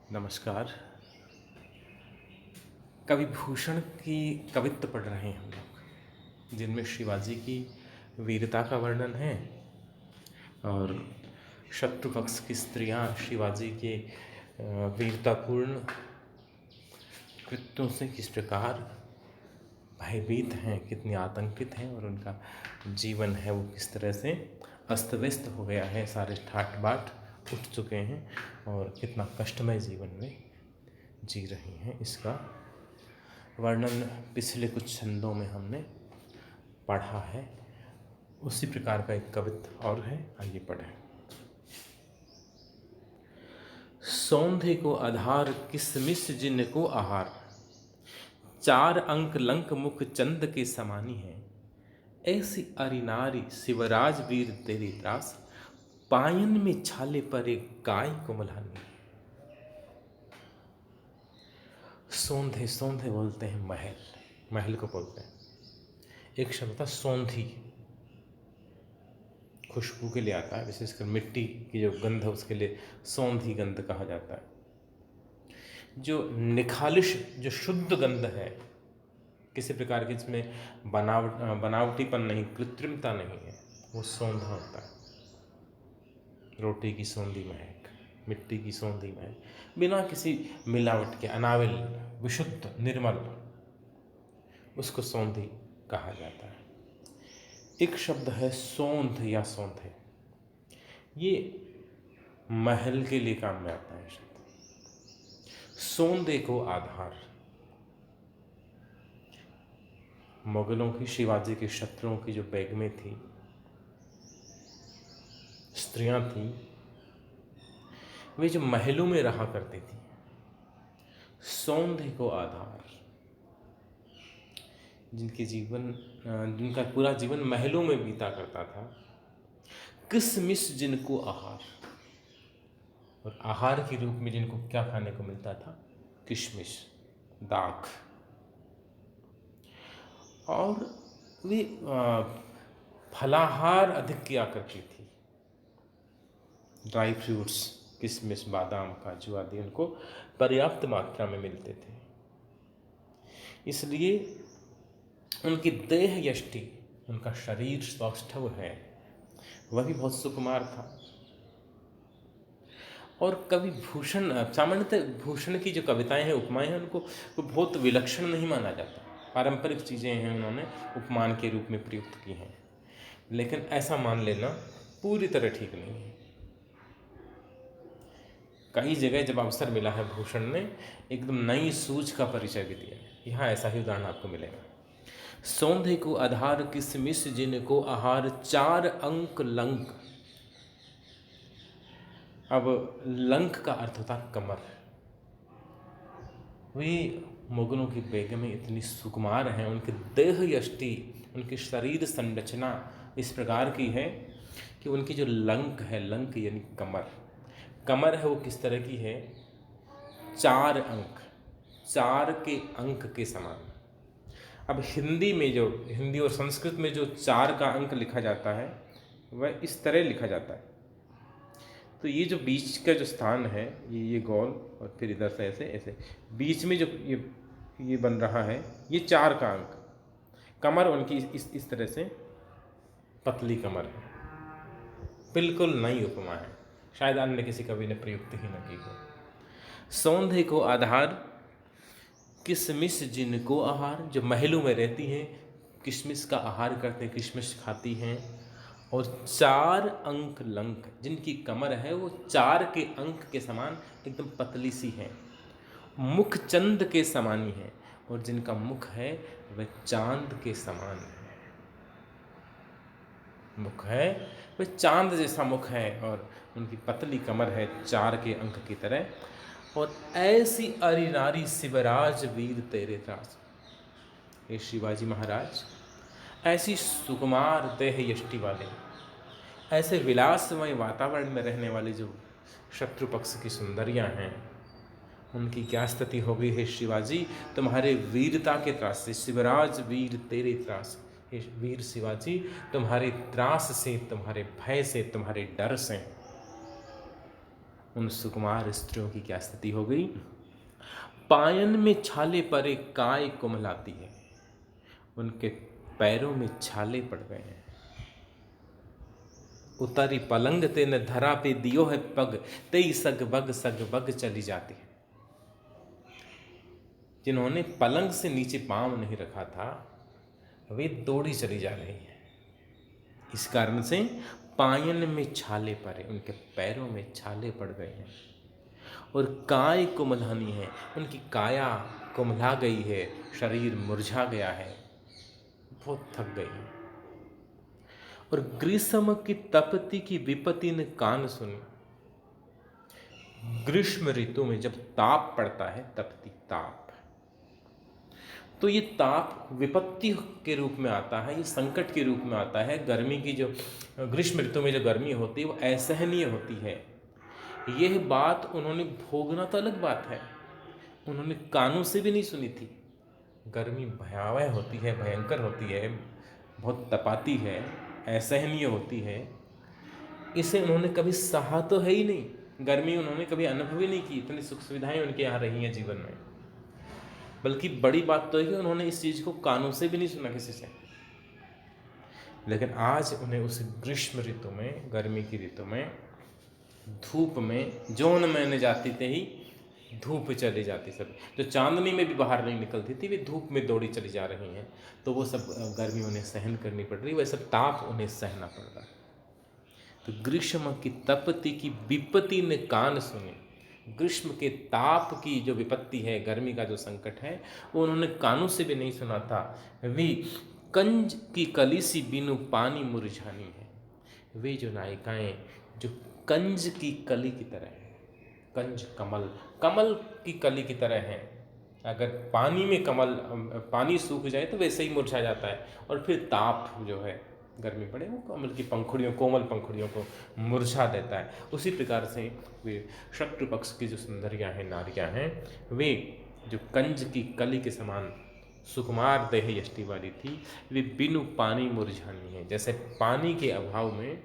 नमस्कार। कवि भूषण की कवित्व पढ़ रहे हैं हम लोग, जिनमें शिवाजी की वीरता का वर्णन है और शत्रु पक्ष की स्त्रियां शिवाजी के वीरतापूर्ण कृत्यों से किस प्रकार भयभीत हैं, कितनी आतंकित हैं और उनका जीवन है वो किस तरह से अस्त व्यस्त हो गया है, सारे ठाट बाट उठ चुके हैं और कितना कष्टमय जीवन में जी रही हैं, इसका वर्णन पिछले कुछ छंदों में हमने पढ़ा है। उसी प्रकार का एक कवित्व और है, आइए पढ़ें। सौंधे को आधार किसमिस जिनको आहार, चार अंक लंक मुख चंद के समानी है। ऐसी अरिनारी शिवराज वीर तेरी त्रास, पायन में छाले पर एक गाय कोमलानी। सौंधे, सौंधे बोलते हैं महल, महल को बोलते हैं। एक शब्द था सौंधी, खुशबू के लिए आता है, विशेषकर मिट्टी की जो गंध है उसके लिए सौंधी गंध कहा जाता है। जो निखालिश, जो शुद्ध गंध है, किसी प्रकार की इसमें बनावटीपन नहीं, कृत्रिमता नहीं है, वो सौंधा होता है। रोटी की सौंधी महक, मिट्टी की सौंधी महक, बिना किसी मिलावट के, अनाविल, विशुद्ध, निर्मल, उसको सौंधी कहा जाता है। एक शब्द है सौंध या सौंधे, ये महल के लिए काम में आता है शब्द। सौंधे को आधार, मुगलों की, शिवाजी के शत्रुओं की जो बेगमें थी, स्त्रियां थी, वे जो महलों में रहा करती थी, सौंधे को आधार, जिनका पूरा जीवन महलों में बीता करता था। किसमिस जिनको आहार, और आहार के रूप में जिनको क्या खाने को मिलता था, किशमिश, दाख, और वे फलाहार अधिक किया करती थी। ड्राई फ्रूट्स, किशमिश, बादाम, काजू आदि उनको पर्याप्त मात्रा में मिलते थे, इसलिए उनकी देह यष्टि, उनका शरीर सौष्ठव है, वह भी बहुत सुकुमार था। और कवि भूषण, सामान्यतः भूषण की जो कविताएं हैं, उपमाएं हैं, उनको बहुत विलक्षण नहीं माना जाता, पारंपरिक चीज़ें हैं, उन्होंने उपमान के रूप में प्रयुक्त की हैं, लेकिन ऐसा मान लेना पूरी तरह ठीक नहीं है। कई जगह जब अवसर मिला है, भूषण ने एकदम नई सूझ का परिचय भी दिया है। यहाँ ऐसा ही उदाहरण आपको मिलेगा। सौंधे को आधार किसमिस जिनको आहार, चार अंक लंक। अब लंक का अर्थ होता कमर। वे मुगलों की बेगमें इतनी सुकुमार हैं, उनके देह यष्टि, उनकी शरीर संरचना इस प्रकार की है कि उनकी जो लंक है, लंक यानी कमर, कमर है वो किस तरह की है, चार अंक, चार के अंक के समान। अब हिंदी और संस्कृत में जो चार का अंक लिखा जाता है वह इस तरह लिखा जाता है। तो ये जो बीच का जो स्थान है, ये गोल, और फिर इधर से ऐसे ऐसे बीच में जो ये बन रहा है, ये चार का अंक। कमर उनकी इस तरह से पतली कमर है, बिल्कुल नई उपमा है, शायद अन्य किसी कवि ने प्रयुक्त ही न की हो। सौंधे को आधार किसमिस जिनको आहार, जो महलों में रहती हैं, किशमिश का आहार करते हैं, किशमिश खाती हैं, और चार अंक लंक, जिनकी कमर है वो चार के अंक के समान एकदम पतली सी है, मुख चंद के समानी है, और जिनका मुख है वह चांद के समान है। मुख है वह चांद जैसा मुख है, और उनकी पतली कमर है चार के अंक की तरह। और ऐसी अरि नारी शिवराज वीर तेरे त्रास, ये शिवाजी महाराज ऐसी सुकुमार देह यष्टि वाले, ऐसे विलासमय वातावरण में रहने वाली जो शत्रु पक्ष की सुंदरियां हैं, उनकी क्या स्थिति हो गई है शिवाजी, तुम्हारे वीरता के त्रास से, शिवराज वीर तेरे त्रास, हे वीर शिवाजी, तुम्हारे त्रास से, तुम्हारे भय से, तुम्हारे डर से उन सुकुमार स्त्रियों की क्या स्थिति हो गई? पायन में छाले परे काय कुम्हलाती है, उनके पैरों में छाले पड़ गए हैं। उतारी पलंग ते न धरा पे दियो है पग, तेई सग बग चली जाती है। जिन्होंने पलंग से नीचे पांव नहीं रखा था वे दौड़ी चली जा रही है। इस कारण से पायन में छाले पड़े, उनके पैरों में छाले पड़ गए हैं। और काय कुम्हलानी है, उनकी काया कुम्हला गई है, शरीर मुरझा गया है, बहुत थक गई है। और ग्रीष्म की तपती की विपत्ति ने कान सुनी। ग्रीष्म ऋतु में जब ताप पड़ता है, तपती ताप, तो ये ताप विपत्ति के रूप में आता है, ये संकट के रूप में आता है। गर्मी की जो ग्रीष्म ऋतु में जो गर्मी होती है वो असहनीय होती है। यह बात उन्होंने भोगना तो अलग बात है, उन्होंने कानों से भी नहीं सुनी थी। गर्मी भयावह होती है, भयंकर होती है, बहुत तपाती है, असहनीय होती है। इसे उन्होंने कभी सहा तो है ही नहीं। गर्मी उन्होंने कभी अनुभव ही नहीं की। इतनी सुख सुविधाएं उनके यहाँ रही हैं जीवन में, बल्कि बड़ी बात तो है कि उन्होंने इस चीज़ को कानों से भी नहीं सुना किसी से। लेकिन आज उन्हें उस ग्रीष्म ऋतु में, गर्मी की ऋतु में, धूप में, जौन मैंने जाती थे ही धूप चली जाती, सब जो चांदनी में भी बाहर नहीं निकलती थी वे धूप में दौड़ी चली जा रही हैं। तो वो सब गर्मी उन्हें सहन करनी पड़ रही, वह सब ताप उन्हें सहना पड़ रहा। तो ग्रीष्म की तपती की विपत्ति ने कान सुने। ग्रीष्म के ताप की जो विपत्ति है, गर्मी का जो संकट है, वो उन्होंने कानों से भी नहीं सुना था। वे कंज की कली सी बिनु पानी मुरझानी है। वे जो नायिकाएं जो कंज की कली की तरह है, कंज कमल, कमल की कली की तरह है। अगर पानी में कमल, पानी सूख जाए तो वैसे ही मुरझा जाता है, और फिर ताप जो है, गर्मी पड़े, वो कमल की पंखुड़ियों, कोमल पंखुड़ियों को मुरझा देता है। उसी प्रकार से वे शत्रु पक्ष की जो सुंदरियाँ हैं, नारियाँ हैं, वे जो कंज की कली के समान सुकुमार देह यष्टि वाली थी, वे बिनु पानी मुरझानी है। जैसे पानी के अभाव में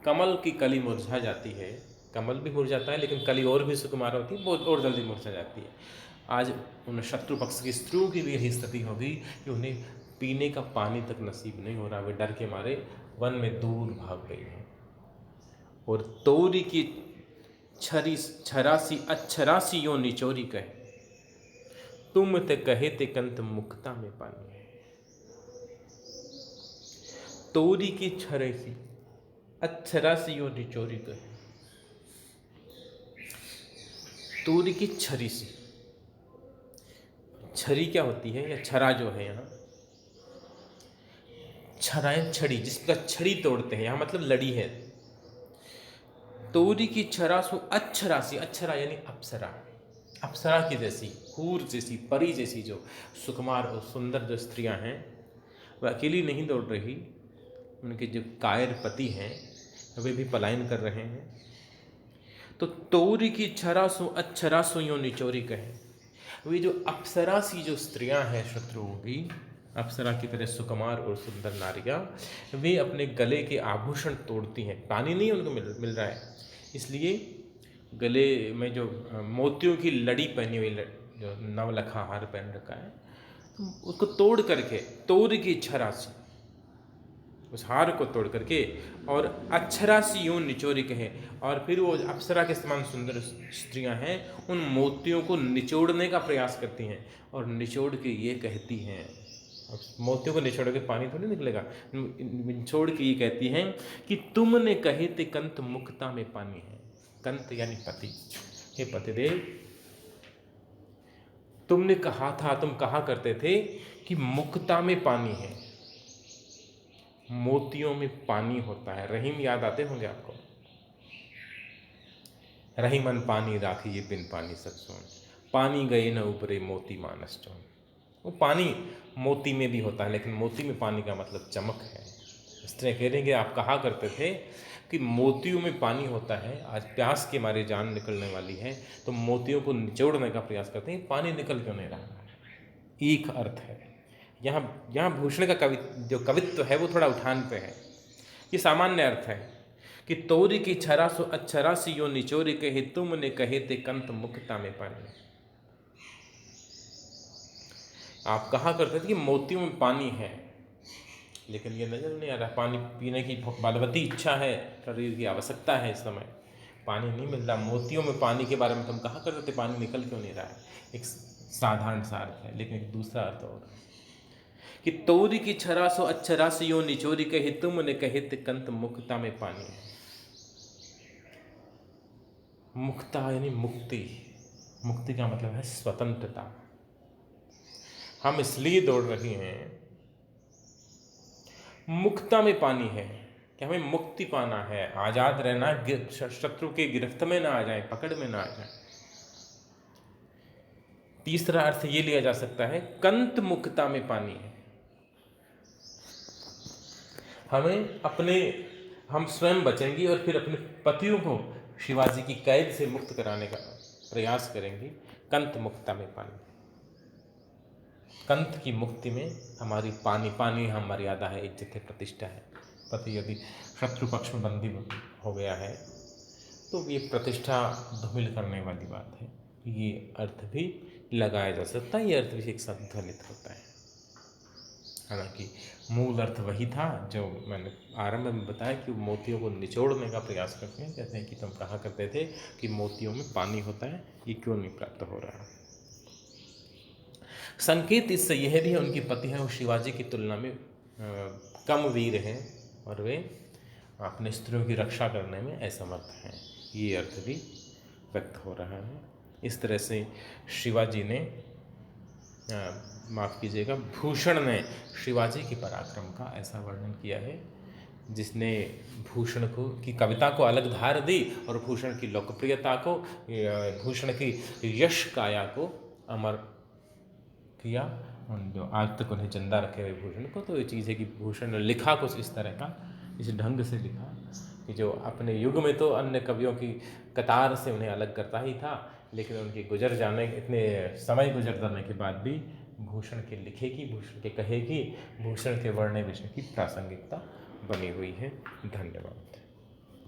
कमल की कली मुरझा जाती है, कमल भी मुरझाता है लेकिन कली और भी सुकुमार होती है, बहुत और जल्दी मुरझा जाती है। आज उन शत्रु पक्ष की स्त्रियों की भी यही स्थिति होगी कि उन्हें पीने का पानी तक नसीब नहीं हो रहा। वे डर के मारे वन में दूर भाग गई हैं। और तोरी की छरासी अच्छरासी यो निचोरी कहे, तुम ते कहे ते कंत मुक्ता में पानी है। तोरी की छरेसी अच्छरासी यो निचोरी कहे, तोरी की छरी सी, छरी क्या होती है, या छरा जो है, यहाँ छराएं, छड़ी, जिसका छड़ी तोड़ते हैं, यहाँ मतलब लड़ी है। तोरी की छरासु अच्छरासी, अच्छरा यानी अप्सरा, अप्सरा की जैसी, हूर जैसी, परी जैसी जो सुकुमार और सुंदर जो स्त्रियां हैं, वह अकेली नहीं दौड़ रही, उनके जो कायर पति हैं वे भी पलायन कर रहे हैं। तो तोरी की छरासु अच्छरासु यो निचोरी कहे, वे जो अप्सरासी जो स्त्रियां हैं शत्रुओं की, अप्सरा की तरह सुकुमार और सुंदर नारियां, वे अपने गले के आभूषण तोड़ती हैं। पानी नहीं उनको मिल रहा है, इसलिए गले में जो मोतियों की लड़ी पहनी हुई, जो नवलखा हार पहन रखा है, तो उसको तोड़ करके, तोड़ की छरासी, उस हार को तोड़ करके, और अच्छरासी यूं निचोरी कहे, और फिर वो अप्सरा के समान सुंदर स्त्रियां हैं, उन मोतियों को निचोड़ने का प्रयास करती हैं, और निचोड़ के ये कहती हैं, अब मोतियों को निचोड़ के पानी थोड़ी निकलेगा, निचोड़ के ये कहती हैं कि तुमने कहे थे कंत मुक्ता में पानी है। कंत यानी पति, हे पतिदेव, तुमने कहा था, तुम कहा करते थे कि मुक्ता में पानी है, मोतियों में पानी होता है। रहीम याद आते होंगे आपको, रहीमन पानी राखिए बिन पानी सब सोन, पानी गए न उबरे मोती मानस चौन। वो पानी मोती में भी होता है, लेकिन मोती में पानी का मतलब चमक है। इस तरह कह देंगे, आप कहा करते थे कि मोतियों में पानी होता है, आज प्यास के मारे जान निकलने वाली है, तो मोतियों को निचोड़ने का प्रयास करते हैं, पानी निकल क्यों नहीं रहा। एक अर्थ है यहाँ भूषण का जो कवित्व है वो थोड़ा उठान पे है, ये सामान्य अर्थ है। कि तोरी की छरा सो अक्षरा सी यो निचोरी कहे तुमने कहे ते कंत मुक्ता में पानी। आप कहा करते थे कि मोतियों में पानी है, लेकिन ये नजर नहीं आ रहा। पानी पीने की बलवती इच्छा है, शरीर की आवश्यकता है, इस समय पानी नहीं मिल रहा। मोतियों में पानी के बारे में तुम कहा करते थे, पानी निकल क्यों नहीं रहा है। एक साधारण सा अर्थ है, लेकिन एक दूसरा अर्थ और कि तोरी की छरा सो अक्षरा सी यो निचोरी कहे तुमने कहे ते कंत मुक्ता में पानी है। मुक्ता यानी मुक्ति। मुक्ति का मतलब है स्वतंत्रता। हम इसलिए दौड़ रहे हैं, मुक्ता में पानी है कि हमें मुक्ति पाना है, आजाद रहना, शत्रु के गिरफ्त में ना आ जाए, पकड़ में ना आ जाए। तीसरा अर्थ ये लिया जा सकता है, कंत मुक्ता में पानी है। हम स्वयं बचेंगे और फिर अपने पतियों को शिवाजी की कैद से मुक्त कराने का प्रयास करेंगे। कंत मुक्ता में पानी। कंत की मुक्ति में हमारी पानी हम मर्यादा है, इज्जत है, प्रतिष्ठा है। पति यदि शत्रु पक्ष में बंदी हो गया है तो ये प्रतिष्ठा धूमिल करने वाली बात है। ये अर्थ भी लगाया जा सकता है, ये अर्थ भी एक साथ ध्वनित होता है। हालांकि मूल अर्थ वही था जो मैंने आरंभ में बताया कि मोतियों को निचोड़ने का प्रयास करते हैं। कहते हैं कि तुम कहा करते थे कि मोतियों में पानी होता है, ये क्यों नहीं प्राप्त हो रहा। संकेत इससे यह भी है उनके पति हैं वो शिवाजी की तुलना में कम वीर हैं और वे अपने स्त्रियों की रक्षा करने में असमर्थ हैं। ये अर्थ भी व्यक्त हो रहा है। इस तरह से शिवाजी ने माफ़ कीजिएगा, भूषण ने शिवाजी की पराक्रम का ऐसा वर्णन किया है जिसने भूषण को की कविता को अलग धार दी और भूषण की लोकप्रियता को, भूषण की यश काया को अमर किया। उन जो आज तक उन्हें जिंदा रखे हुए भूषण को, तो ये चीज़ है कि भूषण ने लिखा कुछ इस तरह का, इस ढंग से लिखा कि जो अपने युग में तो अन्य कवियों की कतार से उन्हें अलग करता ही था, लेकिन उनके गुजर जाने, इतने समय गुजर जाने के बाद भी भूषण के लिखेगी, भूषण के कहेगी, भूषण के वर्ण्य विषय की प्रासंगिकता बनी हुई है। धन्यवाद।